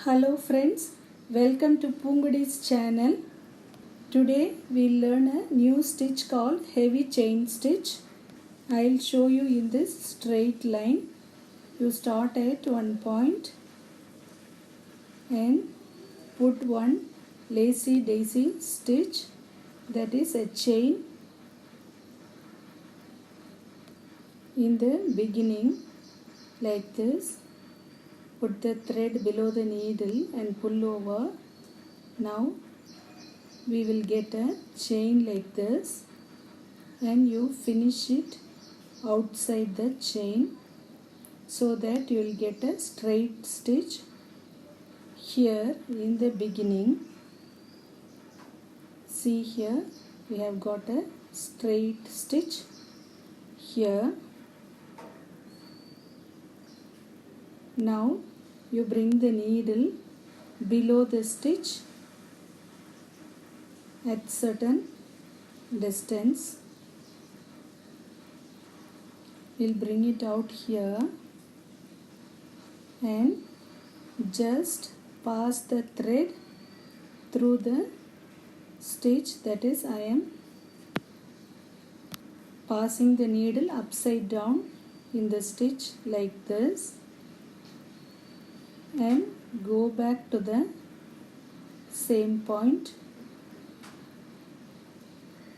Hello friends, welcome to Poongodi's channel. Today we'll learn a new stitch called heavy chain stitch. I'll show you in this straight line. You start at one point and put one lacy daisy stitch, that is a chain, in the beginning like this. Put the thread below the needle and pull over. Now we will get a chain like this and you finish it outside the chain so that you will get a straight stitch here in the beginning. See here, we have got a straight stitch here. Now you bring the needle below the stitch at certain distance. We'll bring it out here and just pass the thread through the stitch, that is I am passing the needle upside down in the stitch like this, and go back to the same point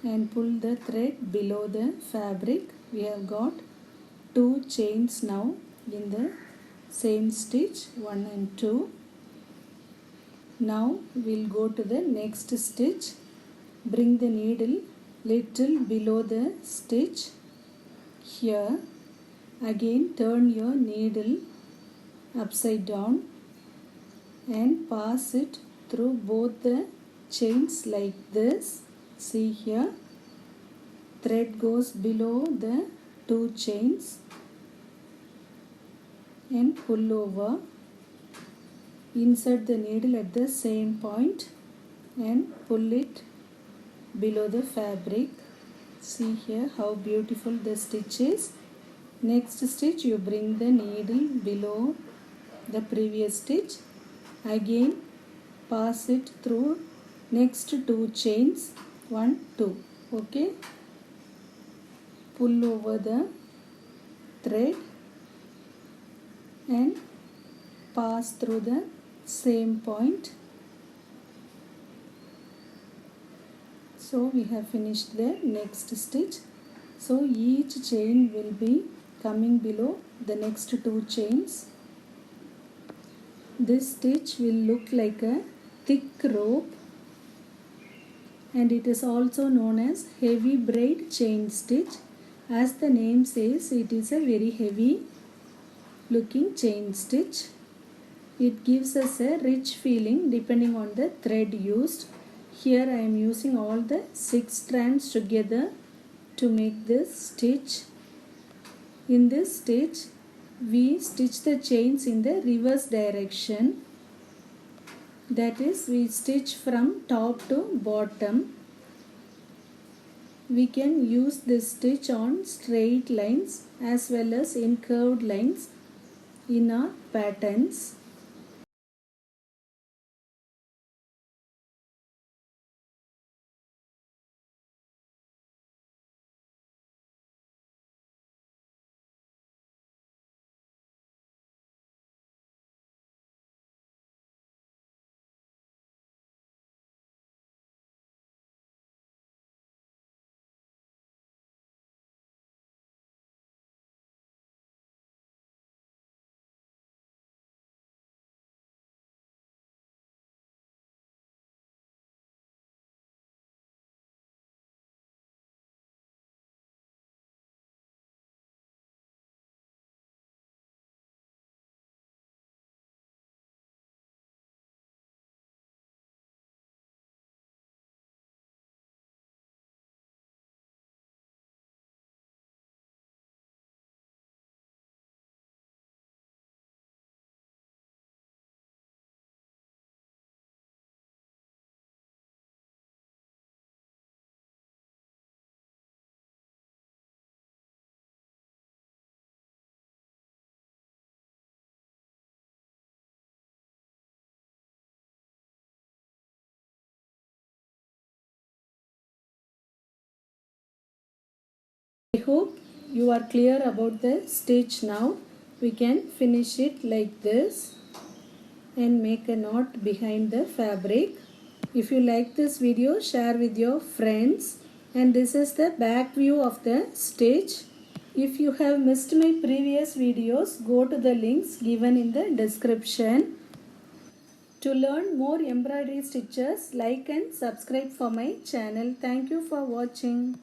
and pull the thread below the fabric. We have got two chains now in the same stitch, 1 and 2. Now we'll go to the next stitch. Bring the needle little below the stitch here. Again turn your needle upside down and pass it through both the chains like this. See here, thread goes below the two chains and pull over. Insert the needle at the same point and pull it below the fabric. See here how beautiful the stitch is. Next stitch, you bring the needle below the previous stitch. Again pass it through next two chains, 1, 2. Okay, pull over the thread and pass through the same point. So we have finished the next stitch. So each chain will be coming below the next two chains. This stitch will look like a thick rope, and it is also known as heavy braid chain stitch. As the name says, it is a very heavy looking chain stitch. It gives us a rich feeling depending on the thread used. Here I am using all the 6 strands together to make this stitch. In this stitch, we stitch the chains in the reverse direction. That is, we stitch from top to bottom. We can use this stitch on straight lines as well as in curved lines in our patterns. I hope you are clear about the stitch now. We can finish it like this and make a knot behind the fabric. If you like this video, share with your friends. And this is the back view of the stitch. If you have missed my previous videos, go to the links given in the description. To learn more embroidery stitches, like and subscribe for my channel. Thank you for watching.